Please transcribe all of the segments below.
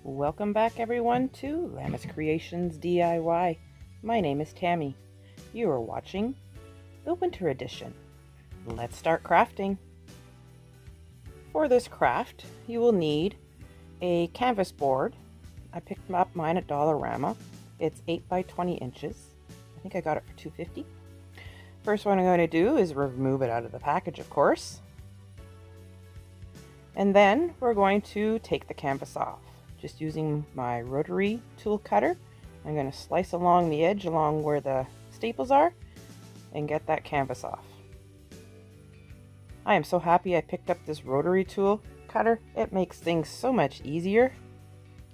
Welcome back everyone to Lamas Creations DIY. My name is Tammy. You are watching the winter edition. Let's start crafting. For this craft, you will need a canvas board. I picked up mine at Dollarama. It's 8 by 20 inches. I think I got it for $2.50. First what I'm going to do is remove it out of the package, of course. And then we're going to take the canvas off. Just using my rotary tool cutter, I'm going to slice along the edge along where the staples are and get that canvas off. I am so happy I picked up this rotary tool cutter. It makes things so much easier,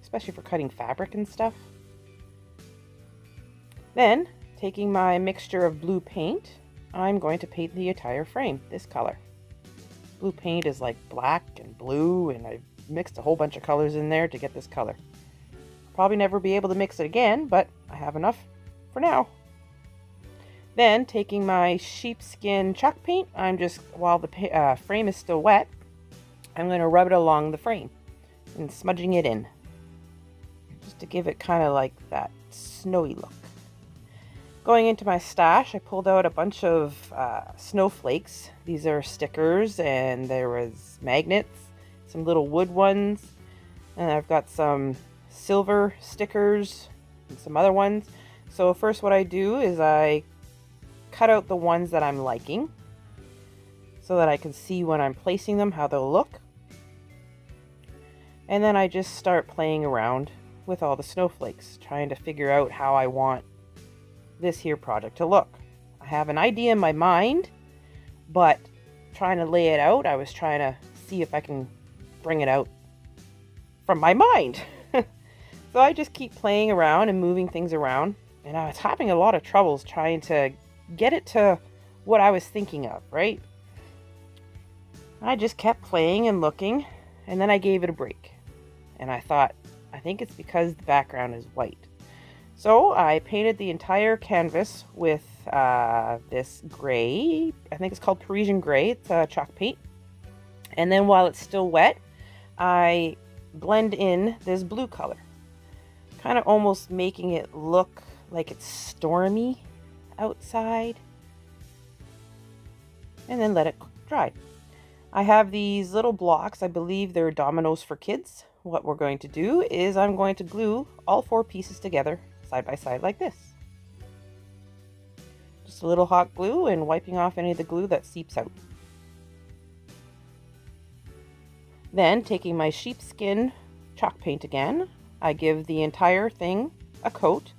especially for cutting fabric and stuff. Then, taking my mixture of blue paint, I'm going to paint the entire frame this color. Blue paint is like black and blue, and I've mixed a whole bunch of colors in there to get this color. Probably never be able to mix it again, but I have enough for now. Then taking my sheepskin chalk paint, I'm just, while the frame is still wet, I'm going to rub it along the frame and smudging it in, just to give it kind of like that snowy look. Going into my stash, I pulled out a bunch of snowflakes. These are stickers, and there was magnets, some little wood ones, and I've got some silver stickers and some other ones. So first what I do is I cut out the ones that I'm liking so that I can see when I'm placing them how they'll look. And then I just start playing around with all the snowflakes, trying to figure out how I want this here project to look. I have an idea in my mind, but trying to lay it out, I was trying to see if I can bring it out from my mind. So I just keep playing around and moving things around, and I was having a lot of troubles trying to get it to what I was thinking of, right? I just kept playing and looking, and then I gave it a break. And I thought, I think it's because the background is white. So I painted the entire canvas with this gray, I think it's called Parisian gray, it's chalk paint. And then while it's still wet, I blend in this blue color, kind of almost making it look like it's stormy outside, and then let it dry. I have these little blocks, I believe they're dominoes for kids. What we're going to do is I'm going to glue all 4 pieces together side by side like this. Just a little hot glue and wiping off any of the glue that seeps out. Then taking my sheepskin chalk paint again, I give the entire thing a coat.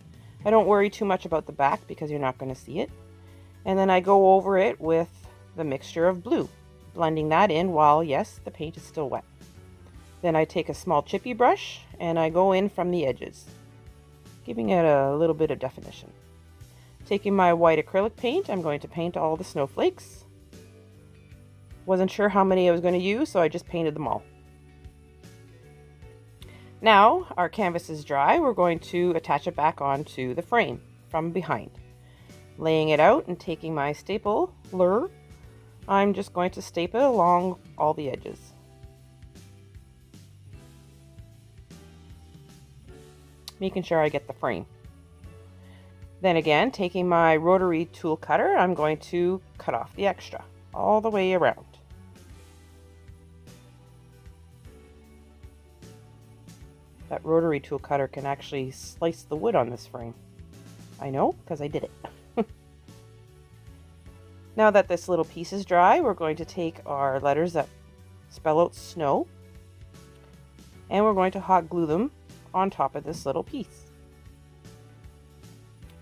I don't worry too much about the back because you're not going to see it. And then I go over it with the mixture of blue, blending that in while, yes, the paint is still wet. Then I take a small chippy brush and I go in from the edges, giving it a little bit of definition. Taking my white acrylic paint, I'm going to paint all the snowflakes. Wasn't sure how many I was going to use, so I just painted them all. Now our canvas is dry, we're going to attach it back onto the frame from behind. Laying it out and taking my stapler, I'm just going to staple it along all the edges. Making sure I get the frame. Then again, taking my rotary tool cutter, I'm going to cut off the extra all the way around. That rotary tool cutter can actually slice the wood on this frame. I know, because I did it. Now that this little piece is dry, we're going to take our letters that spell out snow, and we're going to hot glue them on top of this little piece.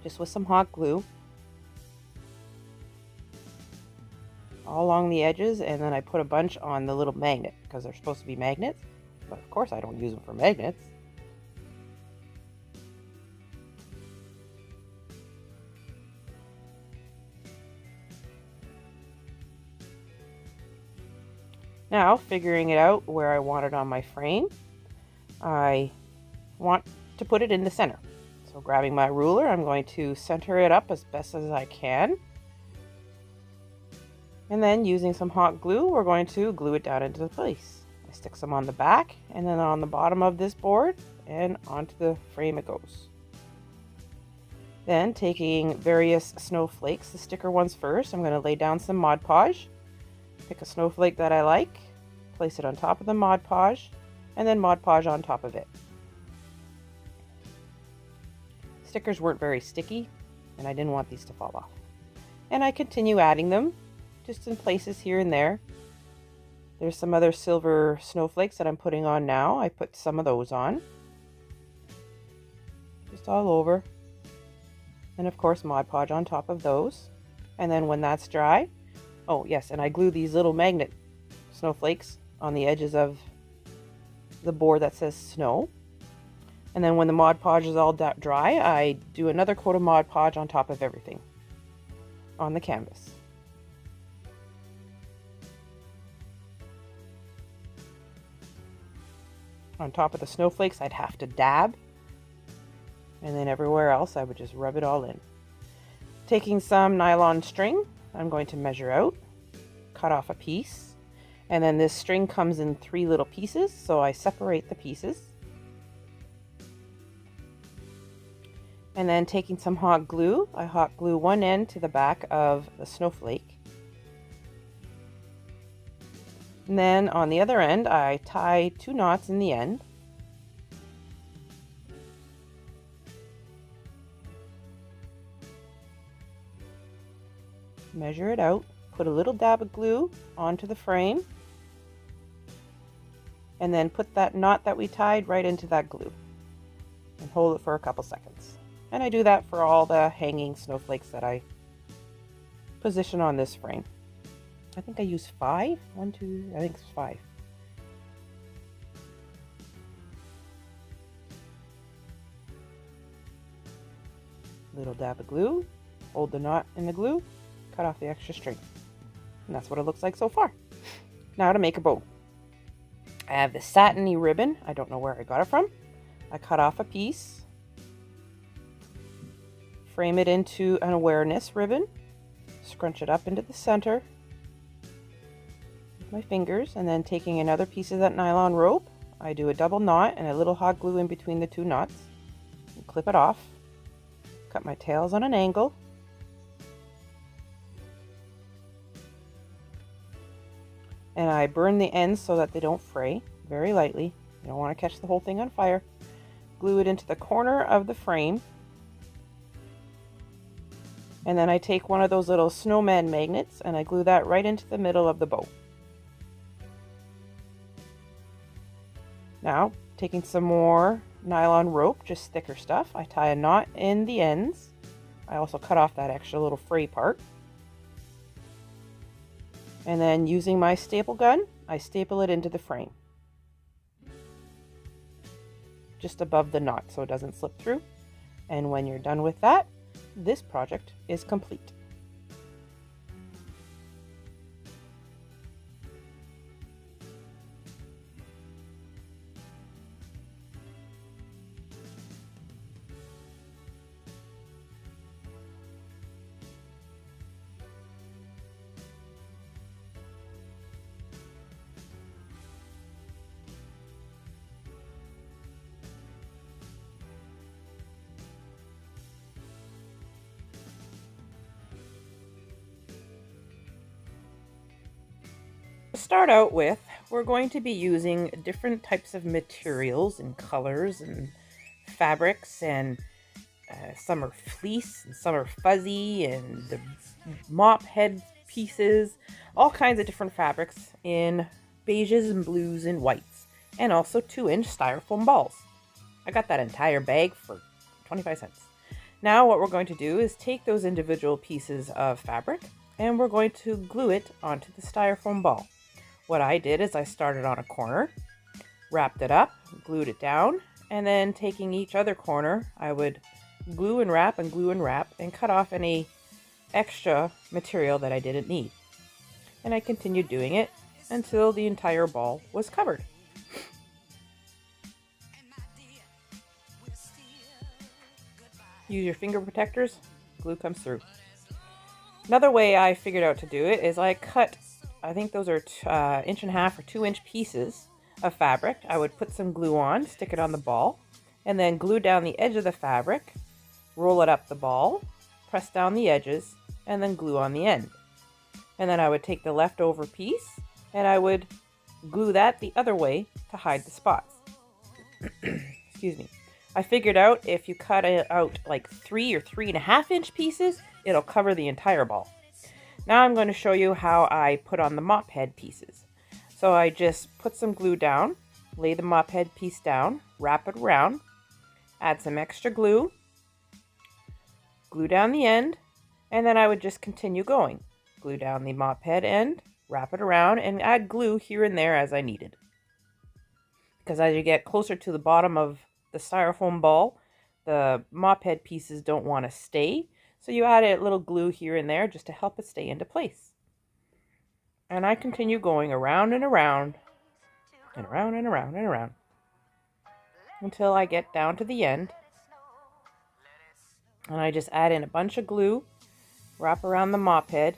Just with some hot glue all along the edges, and then I put a bunch on the little magnet because they're supposed to be magnets, but of course I don't use them for magnets. Now, figuring it out where I want it on my frame, I want to put it in the center. So grabbing my ruler, I'm going to center it up as best as I can. And then using some hot glue, we're going to glue it down into place. I stick some on the back, and then on the bottom of this board, and onto the frame it goes. Then taking various snowflakes, the sticker ones first, I'm going to lay down some Mod Podge. Pick a snowflake that I like, place it on top of the Mod Podge, and then Mod Podge on top of it. Stickers weren't very sticky, and I didn't want these to fall off. And I continue adding them, just in places here and there. There's some other silver snowflakes that I'm putting on now. I put some of those on. Just all over. And of course Mod Podge on top of those. And then when that's dry, oh yes, and I glue these little magnet snowflakes on the edges of the board that says snow. And then when the Mod Podge is all dry, I do another coat of Mod Podge on top of everything on the canvas. On top of the snowflakes, I'd have to dab. And then everywhere else, I would just rub it all in. Taking some nylon string, I'm going to measure out, cut off a piece. And then this string comes in 3 little pieces, so I separate the pieces. And then taking some hot glue, I hot glue one end to the back of the snowflake. And then on the other end, I tie 2 knots in the end. Measure it out, put a little dab of glue onto the frame, and then put that knot that we tied right into that glue and hold it for a couple seconds. And I do that for all the hanging snowflakes that I position on this frame. I think I use 5. 1, 2, I think it's 5. Little dab of glue, hold the knot in the glue, cut off the extra string. And that's what it looks like so far. Now to make a bow. I have this satiny ribbon. I don't know where I got it from. I cut off a piece, frame it into an awareness ribbon, scrunch it up into the center with my fingers, and then taking another piece of that nylon rope, I do a double knot and a little hot glue in between the 2 knots, and clip it off, cut my tails on an angle, and I burn the ends so that they don't fray very lightly. You don't want to catch the whole thing on fire. Glue it into the corner of the frame. And then I take one of those little snowman magnets and I glue that right into the middle of the bow. Now, taking some more nylon rope, just thicker stuff, I tie a knot in the ends. I also cut off that extra little fray part. And then using my staple gun, I staple it into the frame. Just above the knot so it doesn't slip through. And when you're done with that, this project is complete. To start out with, we're going to be using different types of materials and colors and fabrics, and some are fleece and some are fuzzy, and the mop head pieces, all kinds of different fabrics in beiges and blues and whites, and also 2-inch styrofoam balls. I got that entire bag for 25 cents. Now what we're going to do is take those individual pieces of fabric and we're going to glue it onto the styrofoam ball. What I did is I started on a corner, wrapped it up, glued it down, and then taking each other corner, I would glue and wrap and cut off any extra material that I didn't need. And I continued doing it until the entire ball was covered. Use your finger protectors, glue comes through. Another way I figured out to do it is I cut, I think those are 1.5 or 2-inch pieces of fabric. I would put some glue on, stick it on the ball, and then glue down the edge of the fabric, roll it up the ball, press down the edges, and then glue on the end. And then I would take the leftover piece and I would glue that the other way to hide the spots. Excuse me. I figured out if you cut it out like 3 or 3.5 inch pieces, it'll cover the entire ball. Now I'm going to show you how I put on the mop head pieces. So I just put some glue down, lay the mop head piece down, wrap it around, add some extra glue, glue down the end, and then I would just continue going. Glue down the mop head end, wrap it around, and add glue here and there as I needed. Because as you get closer to the bottom of the styrofoam ball, the mop head pieces don't want to stay, so you add a little glue here and there just to help it stay into place. And I continue going around and around, and around and around and around, until I get down to the end. And I just add in a bunch of glue, wrap around the mop head.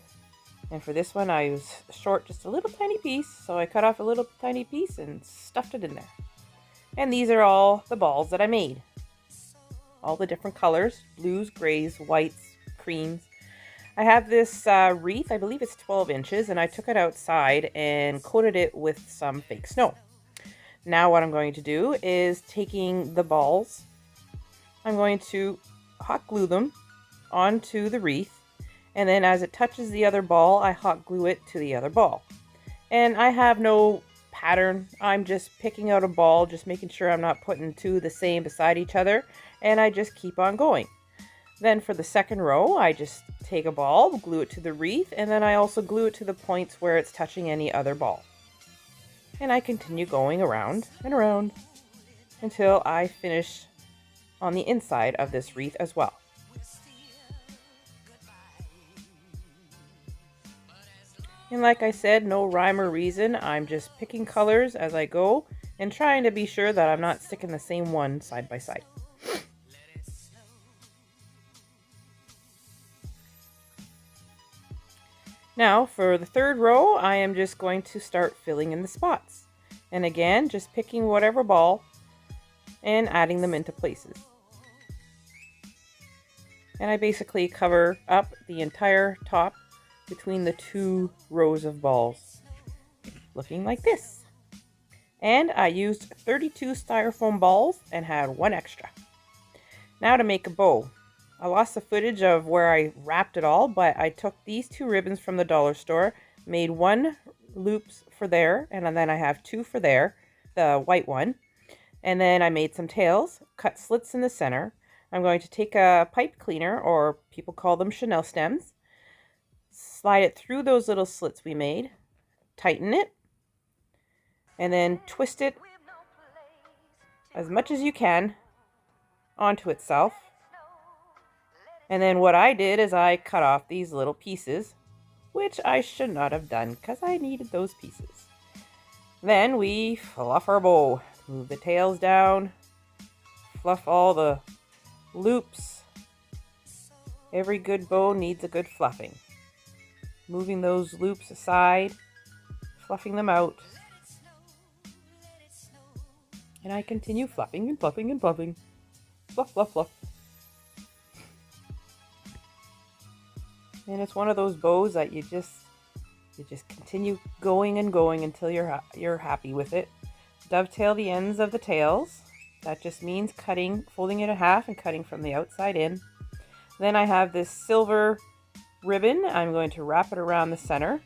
And for this one, I was short just a little tiny piece, so I cut off a little tiny piece and stuffed it in there. And these are all the balls that I made. All the different colors, blues, grays, whites, creams. I have this wreath, I believe it's 12 inches, and I took it outside and coated it with some fake snow. Now what I'm going to do is taking the balls, I'm going to hot glue them onto the wreath. And then as it touches the other ball, I hot glue it to the other ball. And I have no pattern. I'm just picking out a ball, just making sure I'm not putting two the same beside each other. And I just keep on going. Then for the second row, I just take a ball, glue it to the wreath, and then I also glue it to the points where it's touching any other ball. And I continue going around and around until I finish on the inside of this wreath as well. And like I said, no rhyme or reason. I'm just picking colors as I go and trying to be sure that I'm not sticking the same one side by side. Now for the third row, I am just going to start filling in the spots. And again, just picking whatever ball and adding them into places. And I basically cover up the entire top between the two rows of balls, looking like this. And I used 32 styrofoam balls and had one extra. Now to make a bow. I lost the footage of where I wrapped it all, but I took these two ribbons from the dollar store, made one loops for there, and then I have two for there, the white one. And then I made some tails, cut slits in the center. I'm going to take a pipe cleaner, or people call them Chanel stems, slide it through those little slits we made, tighten it, and then twist it as much as you can onto itself. And then what I did is I cut off these little pieces, which I should not have done because I needed those pieces. Then we fluff our bow, move the tails down, fluff all the loops. Every good bow needs a good fluffing. Moving those loops aside, fluffing them out. And I continue fluffing and fluffing and fluffing. Fluff, fluff, fluff. And it's one of those bows that you just continue going and going until you're happy with it. Dovetail the ends of the tails. That just means cutting, folding it in half and cutting from the outside in. Then I have this silver ribbon. I'm going to wrap it around the center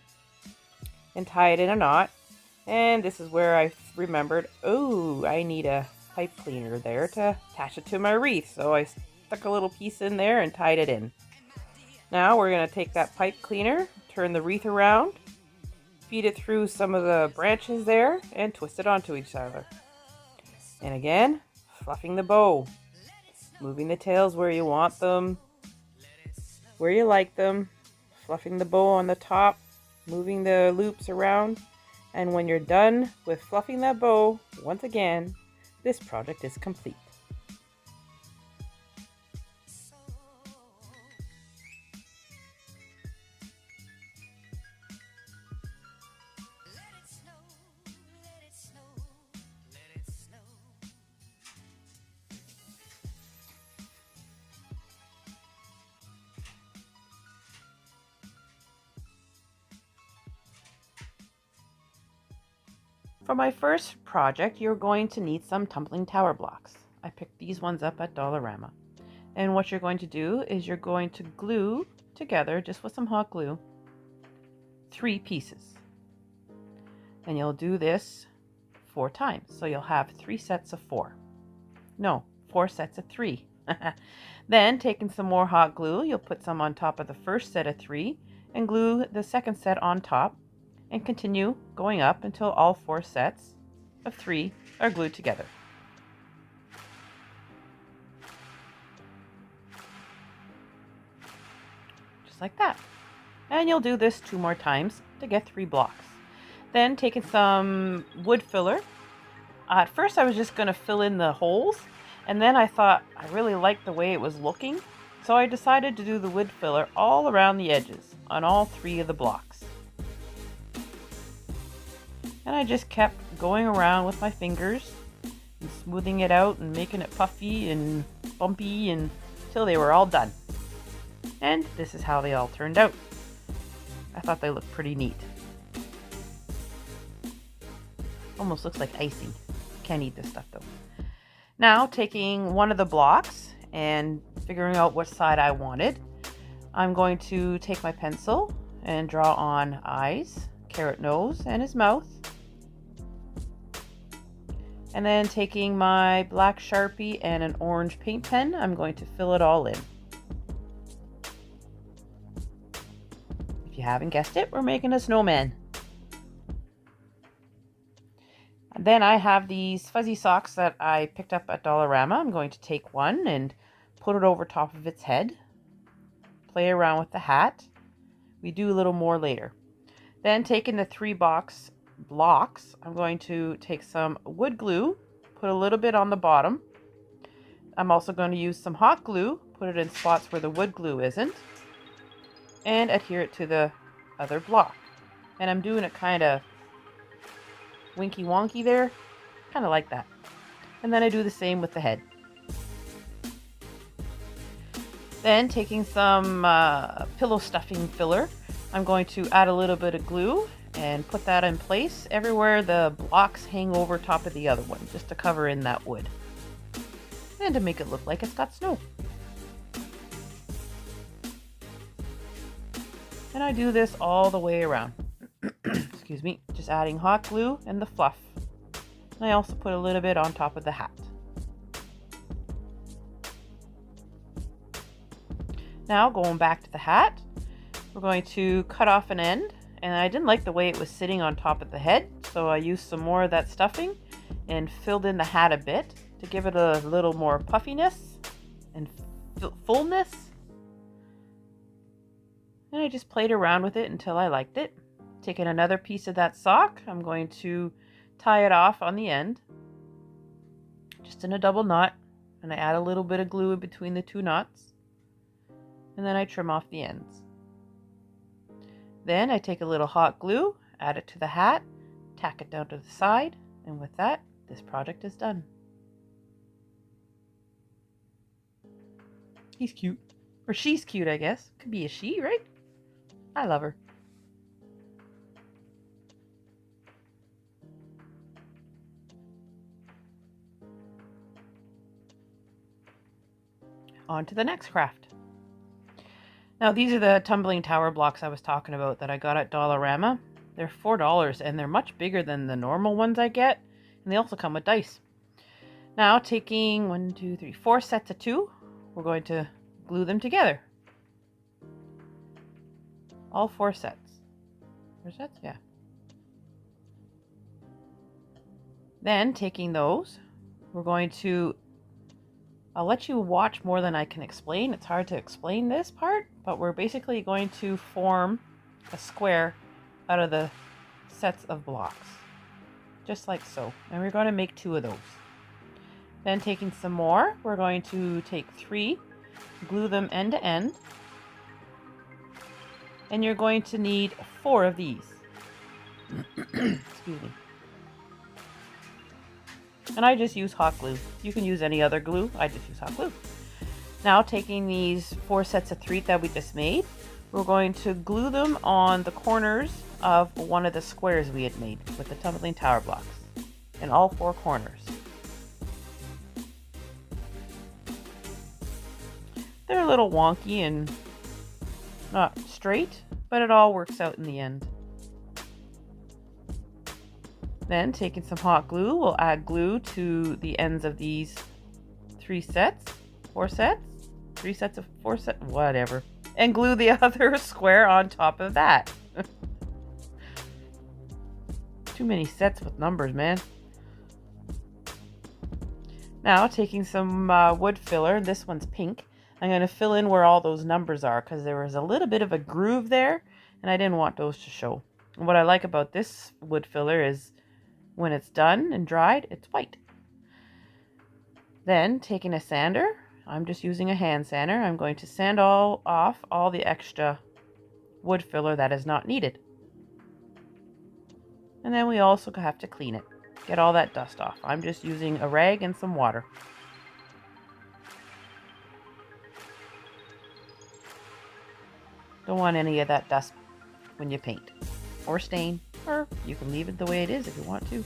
and tie it in a knot. And this is where I remembered, oh, I need a pipe cleaner there to attach it to my wreath. So I stuck a little piece in there and tied it in. Now we're going to take that pipe cleaner, turn the wreath around, feed it through some of the branches there, and twist it onto each other. And again, fluffing the bow, moving the tails where you want them, where you like them, fluffing the bow on the top, moving the loops around, and when you're done with fluffing that bow, once again, this project is complete. For my first project, you're going to need some tumbling tower blocks. I picked these ones up at Dollarama. And what you're going to do is you're going to glue together, just with some hot glue, 3 pieces. And you'll do this 4 times. So you'll have 3 sets of 4. No, 4 sets of 3. Then, taking some more hot glue, you'll put some on top of the first set of 3 and glue the second set on top, and continue going up until all 4 sets of 3 are glued together. Just like that. And you'll do this 2 more times to get 3 blocks. Then, taking some wood filler. At first I was just going to fill in the holes, and then I thought I really liked the way it was looking, so I decided to do the wood filler all around the edges on all 3 of the blocks. And I just kept going around with my fingers and smoothing it out and making it puffy and bumpy until they were all done. And this is how they all turned out. I thought they looked pretty neat. Almost looks like icing. Can't eat this stuff though. Now, taking one of the blocks and figuring out what side I wanted, I'm going to take my pencil and draw on eyes, carrot nose, and his mouth. And then taking my black Sharpie and an orange paint pen, I'm going to fill it all in. If you haven't guessed it, we're making a snowman. And then I have these fuzzy socks that I picked up at Dollarama. I'm going to take one and put it over top of its head. Play around with the hat. We do a little more later. Then, taking the 3 blocks, I'm going to take some wood glue, put a little bit on the bottom. I'm also going to use some hot glue, put it in spots where the wood glue isn't, and adhere it to the other block. And I'm doing it kind of winky wonky there, kind of like that. And then I do the same with the head. Then, taking some pillow stuffing filler, I'm going to add a little bit of glue and put that in place everywhere the blocks hang over top of the other one, just to cover in that wood and to make it look like it's got snow. And I do this all the way around. Excuse me, just adding hot glue and the fluff. And I also put a little bit on top of the hat. Now, going back to the hat, we're going to cut off an end, and I didn't like the way it was sitting on top of the head, so I used some more of that stuffing and filled in the hat a bit to give it a little more puffiness and fullness. And I just played around with it until I liked it. Taking another piece of that sock, I'm going to tie it off on the end, just in a double knot, and I add a little bit of glue in between the 2 knots, and then I trim off the ends. Then I take a little hot glue, add it to the hat, tack it down to the side, and with that, this project is done. He's cute. Or she's cute, I guess. Could be a she, right? I love her. On to the next craft. Now, these are the tumbling tower blocks I was talking about that I got at Dollarama. They're $4 and they're much bigger than the normal ones I get, and they also come with dice. Now, taking 4 sets of 2, we're going to glue them together. All 4 sets. 4 sets? Yeah. Then, taking those, we're going to I'll let you watch more than I can explain. It's hard to explain this part, but we're basically going to form a square out of the sets of blocks, just like so. And we're going to make 2 of those. Then, taking some more, we're going to take 3, glue them end to end, and you're going to need 4 of these. Excuse me. And I just use hot glue. You can use any other glue. I just use hot glue. Now, taking these 4 sets of 3 that we just made, we're going to glue them on the corners of one of the squares we had made with the tumbling tower blocks. in all four corners. They're a little wonky and not straight, but it all works out in the end. Then, taking some hot glue, we'll add glue to the ends of these 3 sets, 4 sets, 3 sets of 4 sets, whatever, and glue the other square on top of that. Too many sets with numbers, man. Now, taking some wood filler, this one's pink, I'm going to fill in where all those numbers are because there was a little bit of a groove there and I didn't want those to show. And what I like about this wood filler is when it's done and dried, it's white. Then, taking a sander, I'm just using a hand sander, I'm going to sand off all the extra wood filler that is not needed. And then we also have to clean it, get all that dust off. I'm just using a rag and some water. Don't want any of that dust when you paint or stain, or you can leave it the way it is if you want to.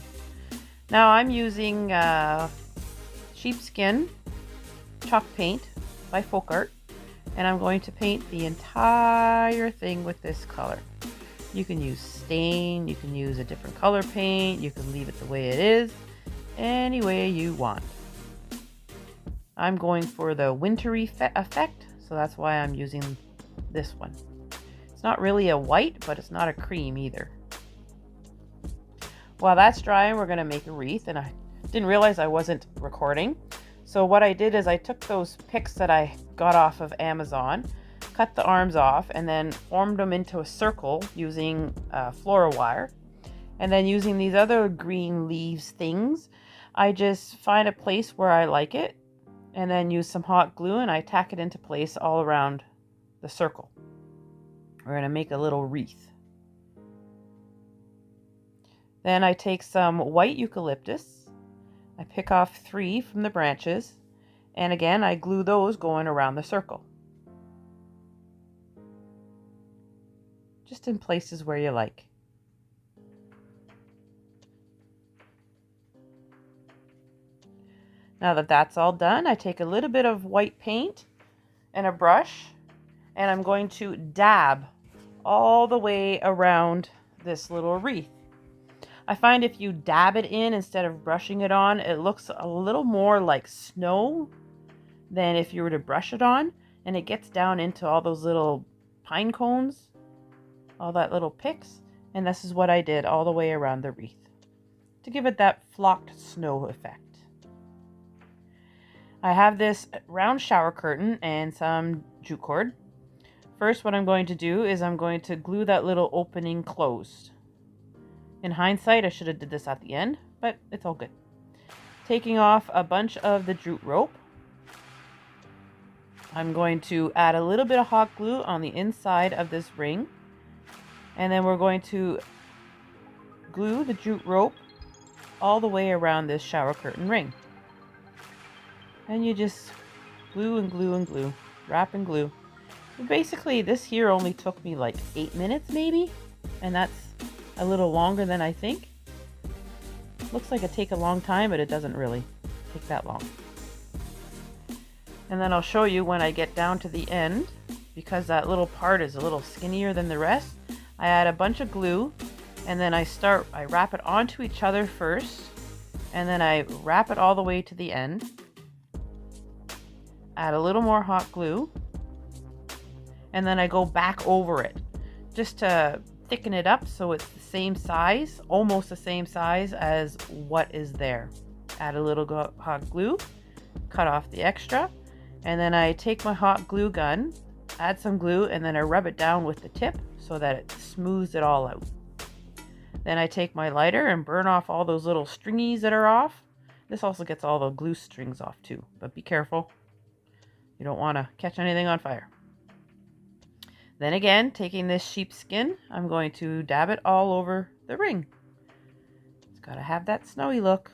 Now I'm using sheepskin chalk paint by Folk Art, and I'm going to paint the entire thing with this color. You can use stain, you can use a different color paint, you can leave it the way it is, any way you want. I'm going for the wintry effect, so that's why I'm using this one. It's not really a white, but it's not a cream either. While that's drying, we're going to make a wreath, and I didn't realize I wasn't recording. So what I did is I took those picks that I got off of Amazon, cut the arms off, and then formed them into a circle using flora wire. And then using these other green leaves things, I just find a place where I like it, and then use some hot glue, and I tack it into place all around the circle. We're going to make a little wreath. Then I take some white eucalyptus. I pick off 3 from the branches. And again, I glue those going around the circle. Just in places where you like. Now that that's all done, I take a little bit of white paint and a brush, and I'm going to dab all the way around this little wreath. I find if you dab it in instead of brushing it on, it looks a little more like snow than if you were to brush it on, and it gets down into all those little pine cones, all that little picks, and this is what I did all the way around the wreath to give it that flocked snow effect. I have this round shower curtain and some jute cord. First, what I'm going to do is I'm going to glue that little opening closed. In hindsight, I should have did this at the end, but it's all good. Taking off a bunch of the jute rope, I'm going to add a little bit of hot glue on the inside of this ring, and then we're going to glue the jute rope all the way around this shower curtain ring. And you just glue and glue and glue, wrap and glue. And basically, this here only took me like 8 minutes maybe, and that's a little longer than I think. Looks like it take a long time, but it doesn't really take that long. And then I'll show you when I get down to the end, because that little part is a little skinnier than the rest. I add a bunch of glue, and then I wrap it onto each other first, and then I wrap it all the way to the end. Add a little more hot glue, and then I go back over it just to thicken it up so it's the same size, almost the same size as what is there. Add a little hot glue, cut off the extra, and then I take my hot glue gun, add some glue, and then I rub it down with the tip so that it smooths it all out. Then I take my lighter and burn off all those little stringies that are off. This also gets all the glue strings off too, but be careful. You don't want to catch anything on fire. Then again, taking this sheepskin, I'm going to dab it all over the ring. It's got to have that snowy look.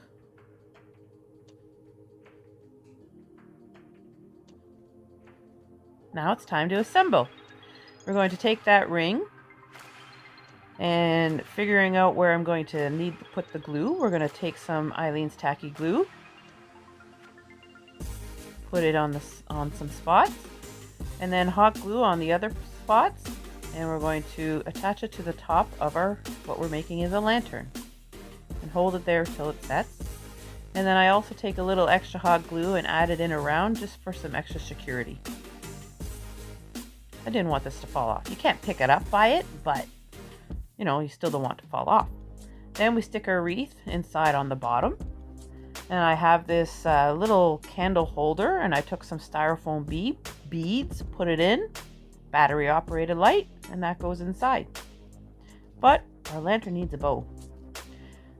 Now it's time to assemble. We're going to take that ring, And figuring out where I'm going to need to put the glue, we're going to take some Eileen's Tacky Glue, put it on some spots, and then hot glue on the other spots, and we're going to attach it to the top of what we're making is a lantern, and hold it there till it sets. And then I also take a little extra hot glue and add it in around just for some extra security. I didn't want this to fall off. You can't pick it up by it, but you know, you still don't want it to fall off. Then we stick our wreath inside on the bottom. And I have this little candle holder, and I took some styrofoam beads, put it in, battery operated light, and that goes inside. But our lantern needs a bow.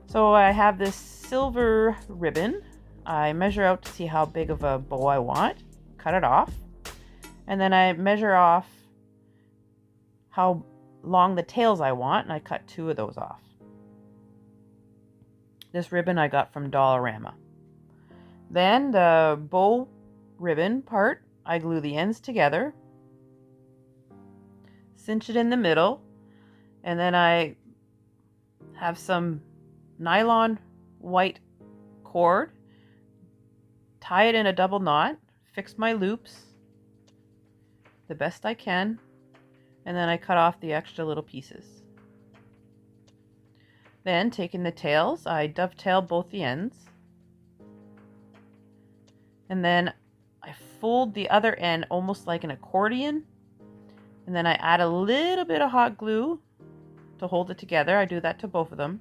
So I have this silver ribbon. I measure out to see how big of a bow I want, cut it off, and then I measure off how long the tails I want, and I cut 2 of those off. This ribbon I got from Dollarama. Then the bow ribbon part, I glue the ends together, cinch it in the middle, and then I have some nylon white cord, tie it in a double knot, fix my loops the best I can, and then I cut off the extra little pieces. Then, taking the tails, I dovetail both the ends. And then I fold the other end almost like an accordion. And then I add a little bit of hot glue to hold it together. I do that to both of them.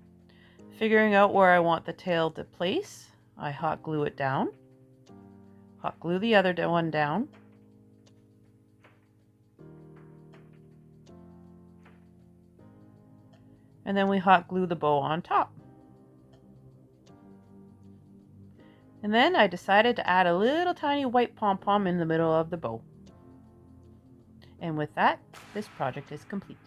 Figuring out where I want the tail to place, I hot glue it down. Hot glue the other one down. And then we hot glue the bow on top. And then I decided to add a little tiny white pom-pom in the middle of the bow. And with that, this project is complete.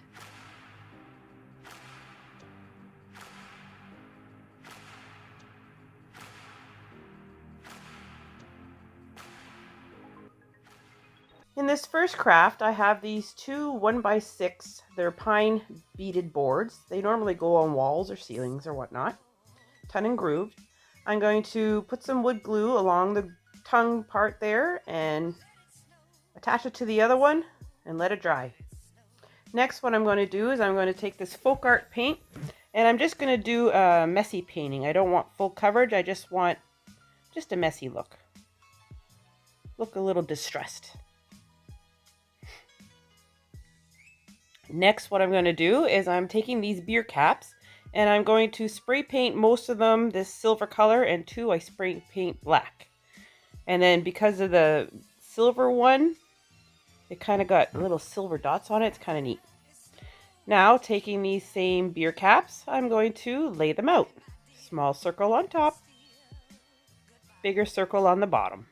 In this first craft, I have these 2 1x6, they're pine beaded boards. They normally go on walls or ceilings or whatnot, ton and grooved. I'm going to put some wood glue along the tongue part there and attach it to the other one and let it dry. Next, what I'm going to do is I'm going to take this folk art paint, and I'm just going to do a messy painting. I don't want full coverage, I just want just a messy look. Look a little distressed. Next, what I'm going to do is I'm taking these beer caps and I'm going to spray paint most of them this silver color, and 2 I spray paint black. And then because of the silver one, it kind of got little silver dots on it. It's kind of neat. Now, taking these same beer caps, I'm going to lay them out. Small circle on top, bigger circle on the bottom.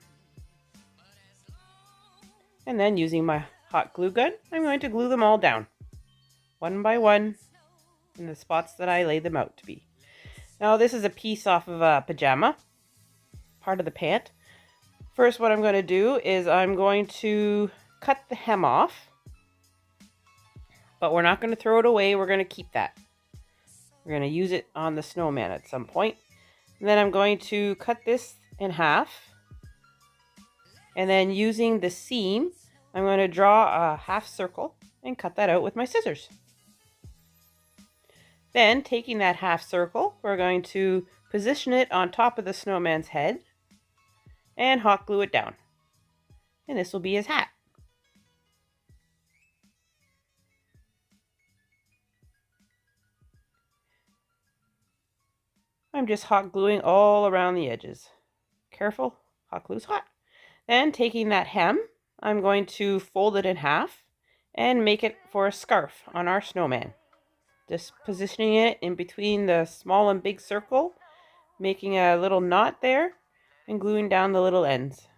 And then using my hot glue gun, I'm going to glue them all down, one by one, in the spots that I lay them out to be. Now this is a piece off of a pajama, part of the pant. First, what I'm going to do is I'm going to cut the hem off, but we're not going to throw it away. We're going to keep that. We're going to use it on the snowman at some point. And then I'm going to cut this in half, and then using the seam, I'm going to draw a half circle and cut that out with my scissors. Then, taking that half circle, we're going to position it on top of the snowman's head and hot glue it down. And this will be his hat. I'm just hot gluing all around the edges. Careful, hot glue's hot. Then, taking that hem, I'm going to fold it in half and make it for a scarf on our snowman. Just positioning it in between the small and big circle, making a little knot there, and gluing down the little ends.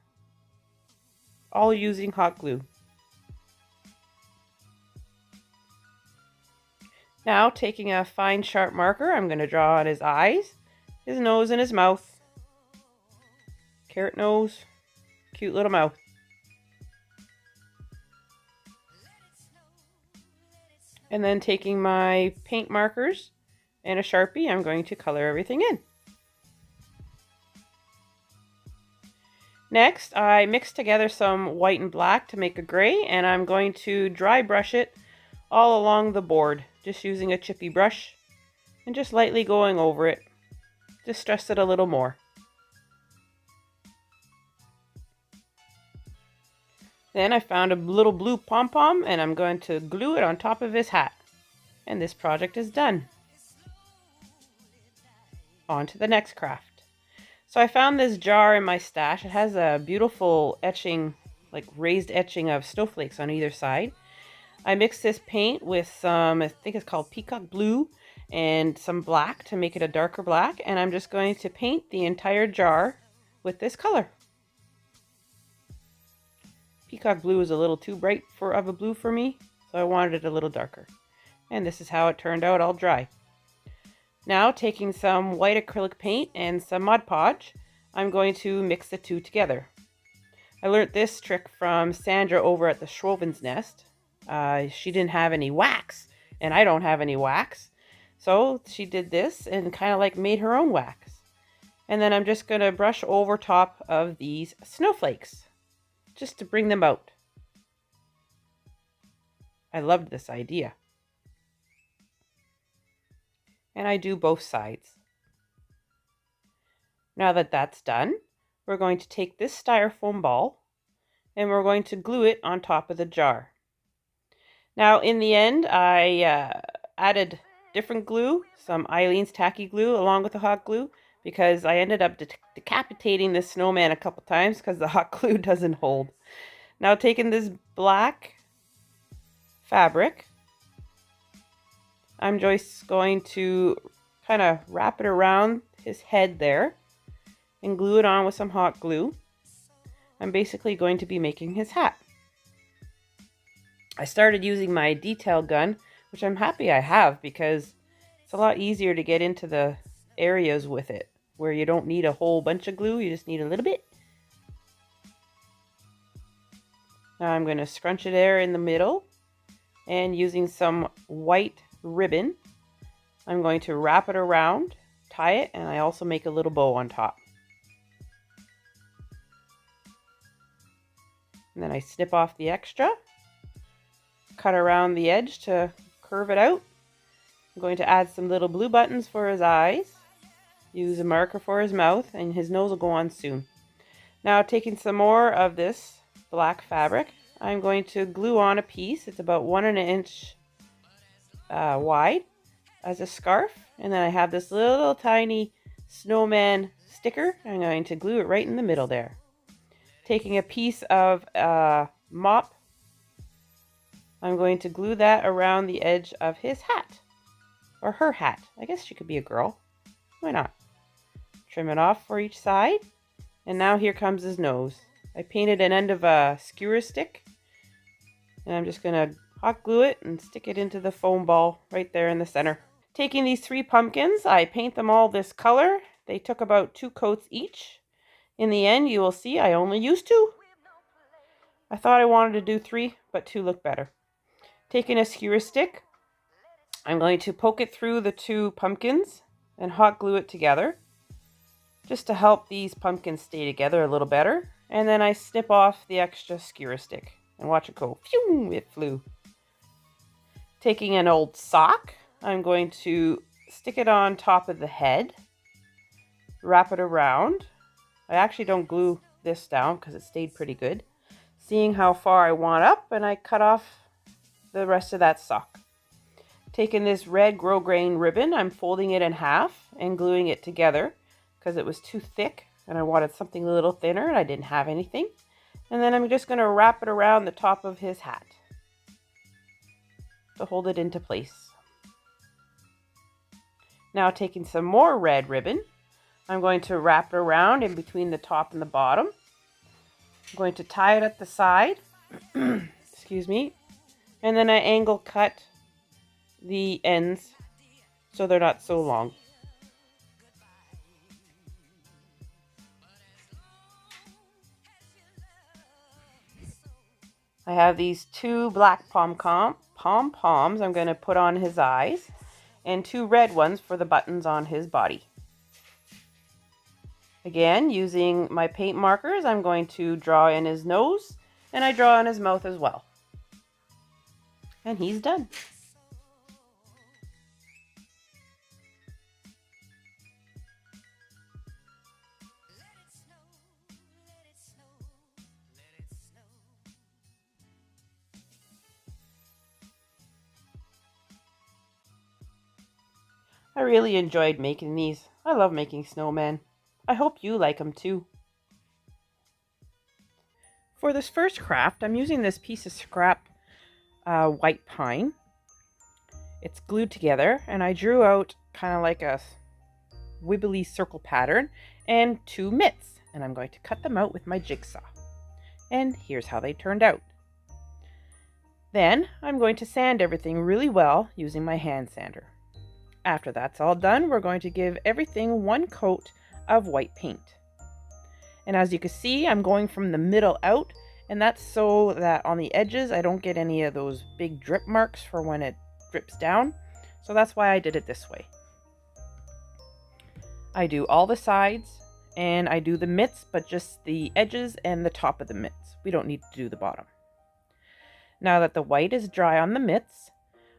All using hot glue. Now, taking a fine sharp marker, I'm going to draw on his eyes, his nose, and his mouth. Carrot nose, cute little mouth. And then taking my paint markers and a Sharpie, I'm going to color everything in. Next, I mixed together some white and black to make a gray, and I'm going to dry brush it all along the board, just using a chippy brush and just lightly going over it. Just stress it a little more. Then I found a little blue pom-pom and I'm going to glue it on top of his hat. And this project is done. On to the next craft. So I found this jar in my stash. It has a beautiful etching, like raised etching of snowflakes on either side. I mixed this paint with some, I think it's called peacock blue, and some black to make it a darker black. And I'm just going to paint the entire jar with this color. Peacock blue is a little too bright of a blue for me, so I wanted it a little darker. And this is how it turned out all dry. Now, taking some white acrylic paint and some Mod Podge, I'm going to mix the two together. I learned this trick from Sandra over at the Schroven's Nest. She didn't have any wax, and I don't have any wax. So she did this and kind of like made her own wax. And then I'm just going to brush over top of these snowflakes, just to bring them out. I loved this idea. And I do both sides. Now that that's done, we're going to take this styrofoam ball and we're going to glue it on top of the jar. Now in the end, I added different glue, some Eileen's tacky glue along with the hot glue, because I ended up decapitating this snowman a couple times because the hot glue doesn't hold. Now taking this black fabric, I'm just going to kind of wrap it around his head there and glue it on with some hot glue. I'm basically going to be making his hat. I started using my detail gun, which I'm happy I have because it's a lot easier to get into the areas with it where you don't need a whole bunch of glue, you just need a little bit. Now I'm going to scrunch it there in the middle, and using some white ribbon, I'm going to wrap it around, tie it, and I also make a little bow on top. And then I snip off the extra, cut around the edge to curve it out. I'm going to add some little blue buttons for his eyes, use a marker for his mouth, and his nose will go on soon. Now taking some more of this black fabric, I'm going to glue on a piece. It's about 1 inch wide as a scarf, and then I have this little tiny snowman sticker. I'm going to glue it right in the middle there. Taking a piece of mop, I'm going to glue that around the edge of his hat, or her hat. I guess she could be a girl. Why not? Trim it off for each side, and now here comes his nose. I painted an end of a skewer stick, and I'm just going to hot glue it and stick it into the foam ball right there in the center. Taking these 3 pumpkins, I paint them all this color. They took about 2 coats each. In the end, you will see I only used 2. I thought I wanted to do 3, but 2 look better. Taking a skewer stick, I'm going to poke it through the 2 pumpkins and hot glue it together, just to help these pumpkins stay together a little better. And then I snip off the extra skewer stick and watch it go. Phew, it flew. Taking an old sock, I'm going to stick it on top of the head, wrap it around. I actually don't glue this down because it stayed pretty good. Seeing how far I want up, and I cut off the rest of that sock. Taking this red grosgrain ribbon, I'm folding it in half and gluing it together because it was too thick and I wanted something a little thinner and I didn't have anything. And then I'm just going to wrap it around the top of his hat to hold it into place. Now taking some more red ribbon, I'm going to wrap it around in between the top and the bottom. I'm going to tie it at the side, excuse me, and then I angle cut the ends so they're not so long. I have these 2 black pom pom-poms I'm going to put on his eyes, and 2 red ones for the buttons on his body. Again, using my paint markers, I'm going to draw in his nose, and I draw in his mouth as well. And he's done. I really enjoyed making these. I love making snowmen. I hope you like them too. For this first craft, I'm using this piece of scrap white pine. It's glued together, and I drew out kind of like a wibbly circle pattern and 2 mitts, and I'm going to cut them out with my jigsaw. And here's how they turned out. Then I'm going to sand everything really well using my hand sander. After that's all done, we're going to give everything 1 coat of white paint. And as you can see, I'm going from the middle out, and that's so that on the edges I don't get any of those big drip marks for when it drips down. So that's why I did it this way. I do all the sides, and I do the mitts, but just the edges and the top of the mitts. We don't need to do the bottom. Now that the white is dry on the mitts,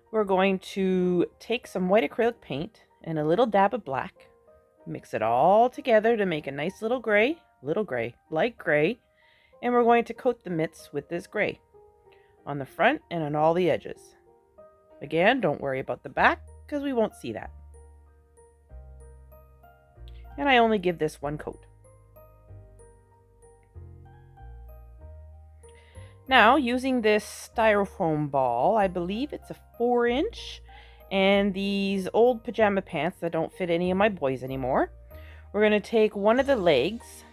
we're going to take some white acrylic paint and a little dab of black, mix it all together to make a nice light gray, and we're going to coat the mitts with this gray on the front and on all the edges. Again, don't worry about the back because we won't see that. And I only give this 1 coat. Now, using this styrofoam ball, I believe it's a 4-inch, and these old pajama pants that don't fit any of my boys anymore, we're going to take one of the legs,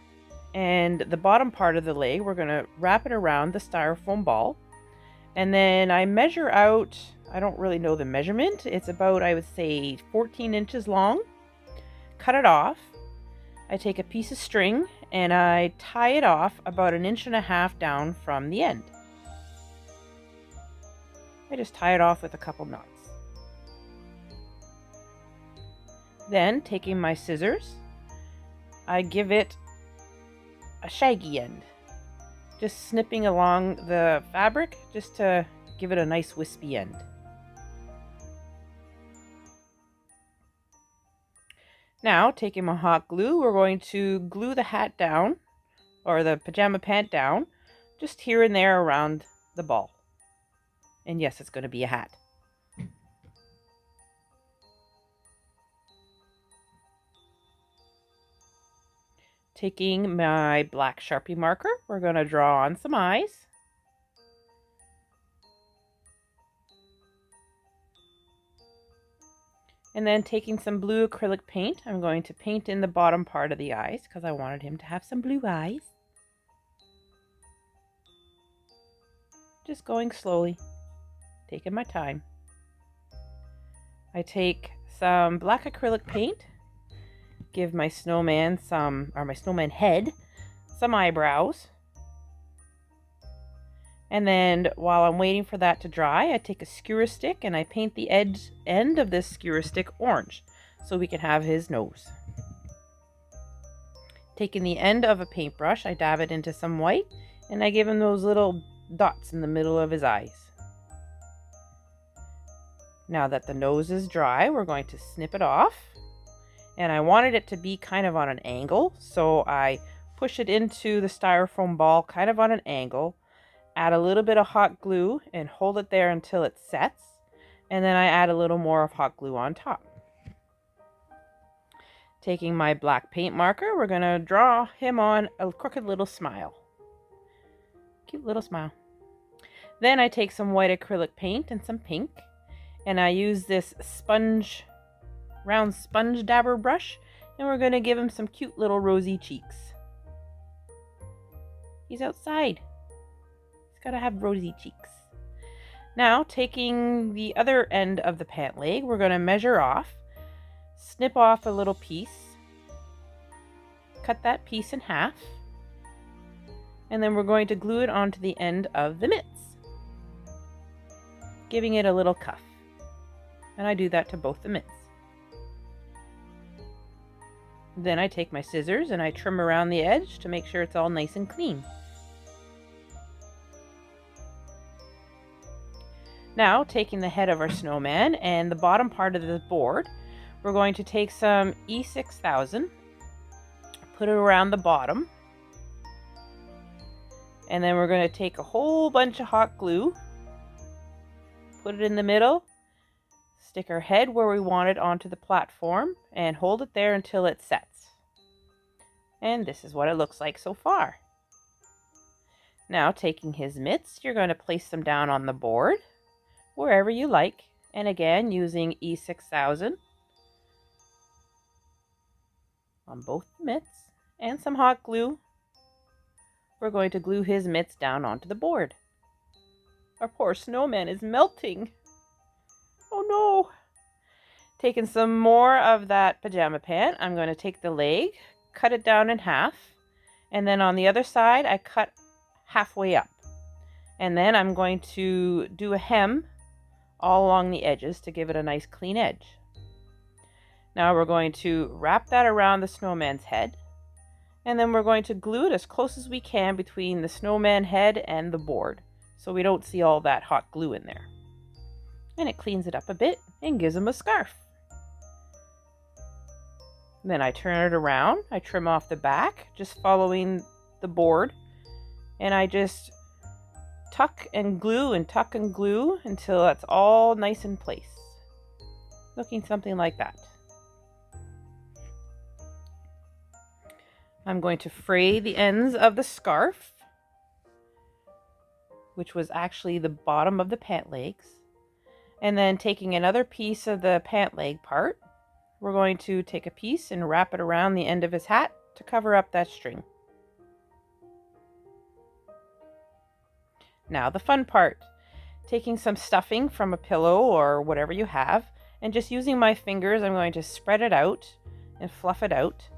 and the bottom part of the leg, we're going to wrap it around the styrofoam ball, and then I measure out, I don't really know the measurement, it's about, I would say, 14 inches long, cut it off. I take a piece of string and I tie it off about 1.5 inches down from the end. I just tie it off with a couple knots. Then, taking my scissors, I give it a shaggy end, just snipping along the fabric just to give it a nice wispy end. Now, taking my hot glue, we're going to glue the hat down, or the pajama pant down, just here and there around the ball. And yes, it's going to be a hat. Taking my black Sharpie marker, we're going to draw on some eyes. And then taking some blue acrylic paint, I'm going to paint in the bottom part of the eyes because I wanted him to have some blue eyes. Just going slowly, taking my time. I take some black acrylic paint, give my snowman my snowman head some eyebrows. And then while I'm waiting for that to dry, I take a skewer stick and I paint the end of this skewer stick orange so we can have his nose. Taking the end of a paintbrush, I dab it into some white and I give him those little dots in the middle of his eyes. Now that the nose is dry, we're going to snip it off. And I wanted it to be kind of on an angle, so I push it into the styrofoam ball kind of on an angle. Add a little bit of hot glue and hold it there until it sets. And then I add a little more of hot glue on top. Taking my black paint marker, we're going to draw him on a crooked little smile. Cute little smile. Then I take some white acrylic paint and some pink. And I use this round sponge dabber brush. And we're going to give him some cute little rosy cheeks. He's outside. Gotta have rosy cheeks. Now, taking the other end of the pant leg, we're going to measure off, snip off a little piece, cut that piece in half, and then we're going to glue it onto the end of the mitts. giving it a little cuff. And I do that to both the mitts. Then I take my scissors and I trim around the edge to make sure it's all nice and clean. Now, taking the head of our snowman and the bottom part of the board, we're going to take some E6000, put it around the bottom, and then we're going to take a whole bunch of hot glue, put it in the middle, stick our head where we want it onto the platform, and hold it there until it sets. And this is what it looks like so far. Now, taking his mitts, you're going to place them down on the board, wherever you like, and again using E6000 on both the mitts and some hot glue. We're going to glue his mitts down onto the board. Our poor snowman is melting. Oh no! Taking some more of that pajama pant, I'm going to take the leg, cut it down in half, and then on the other side I cut halfway up. And then I'm going to do a hem all along the edges to give it a nice clean edge. Now we're going to wrap that around the snowman's head, and then we're going to glue it as close as we can between the snowman head and the board so we don't see all that hot glue in there. And it cleans it up a bit and gives him a scarf. Then I turn it around, I trim off the back, just following the board, and I just tuck and glue until that's all nice in place. Looking something like that. I'm going to fray the ends of the scarf, which was actually the bottom of the pant legs. And then taking another piece of the pant leg part, we're going to take a piece and wrap it around the end of his hat to cover up that string. Now the fun part, taking some stuffing from a pillow or whatever you have, and just using my fingers, I'm going to spread it out and fluff it out.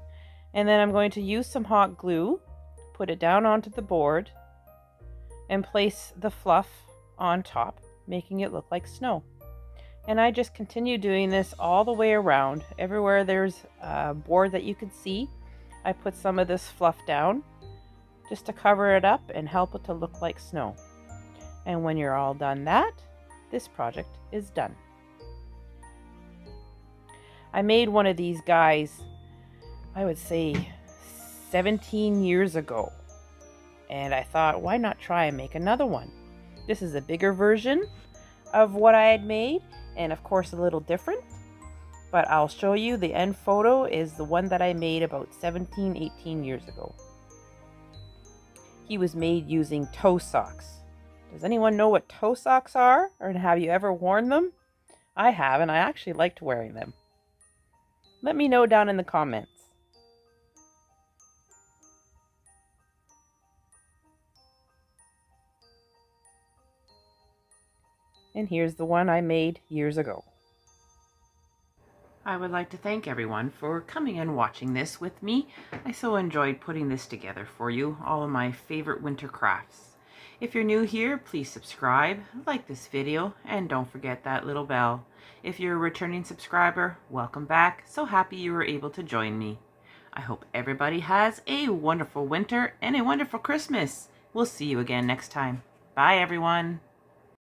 And then I'm going to use some hot glue, put it down onto the board, and place the fluff on top, making it look like snow. And I just continue doing this all the way around. Everywhere there's a board that you can see, I put some of this fluff down just to cover it up and help it to look like snow. And when you're all done that, this project is done. I made one of these guys, I would say 17 years ago. And I thought, why not try and make another one? This is a bigger version of what I had made, and of course a little different. But I'll show you the end photo is the one that I made about 17, 18 years ago. He was made using toe socks. Does anyone know what toe socks are? Or have you ever worn them? I have, and I actually liked wearing them. Let me know down in the comments. And here's the one I made years ago. I would like to thank everyone for coming and watching this with me. I so enjoyed putting this together for you, all of my favorite winter crafts. If you're new here, please subscribe, like this video, and don't forget that little bell. If you're a returning subscriber, welcome back. So happy you were able to join me. I hope everybody has a wonderful winter and a wonderful Christmas. We'll see you again next time. Bye, everyone.